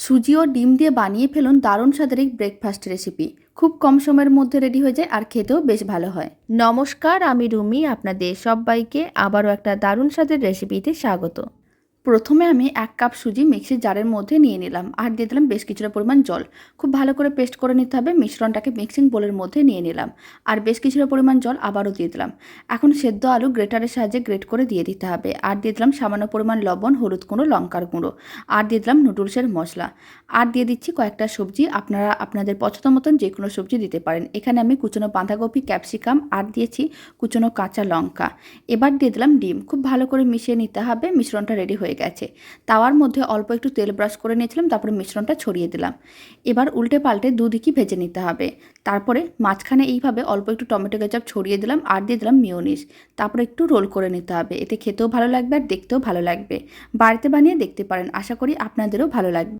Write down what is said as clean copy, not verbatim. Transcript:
সুজি ও ডিম দিয়ে বানিয়ে ফেলুন দারুণ স্বাদের এই ব্রেকফাস্ট রেসিপি। খুব কম সময়ের মধ্যে রেডি হয়ে যায় আর খেতেও বেশ ভালো হয়। নমস্কার, আমি রুমি। আপনাদের সবাইকে আবারও একটা দারুণ স্বাদের রেসিপিতে স্বাগত। প্রথমে আমি 1 কাপ সুজি মিক্সির জারের মধ্যে নিয়ে নিলাম আর দিয়ে দিলাম বেশ কিছুটা পরিমাণ জল। খুব ভালো করে পেস্ট করে নিতে হবে। মিশ্রণটাকে মিক্সিং বোলের মধ্যে নিয়ে নিলাম আর বেশ কিছুটা পরিমাণ জল আবারও দিয়ে দিলাম। এখন সেদ্ধ আলু গ্রেটারের সাহায্যে গ্রেট করে দিয়ে দিতে হবে আর দিয়ে দিলাম সামান্য পরিমাণ লবণ, হলুদ গুঁড়ো, লঙ্কার গুঁড়ো আর দিয়ে দিলাম নুডলসের মশলা আর দিয়ে দিচ্ছি কয়েকটা সবজি। আপনারা আপনাদের পছন্দ মতন যে কোনো সবজি দিতে পারেন। এখানে আমি কুচনো বাঁধাকপি, ক্যাপসিকাম আর দিয়েছি কুচনো কাঁচা লঙ্কা। এবার দিয়ে দিলাম ডিম। খুব ভালো করে মিশিয়ে নিতে হবে। মিশ্রণটা রেডি হয়ে গেছে। তাওয়ার মধ্যে অল্প একটু তেল ব্রাশ করে নিয়েছিলাম, তারপরে মিশ্রণটা ছড়িয়ে দিলাম। এবার উল্টে পাল্টে দুদিকই ভেজে নিতে হবে। তারপরে মাঝখানে এইভাবে অল্প একটু টমেটো কেচাপ ছড়িয়ে দিলাম আর দিয়ে দিলাম মিয়োনিজ। তারপরে একটু রোল করে নিতে হবে। এতে খেতেও ভালো লাগবে আর দেখতেও ভালো লাগবে। বাড়িতে বানিয়ে দেখতে পারেন, আশা করি আপনাদেরও ভালো লাগবে।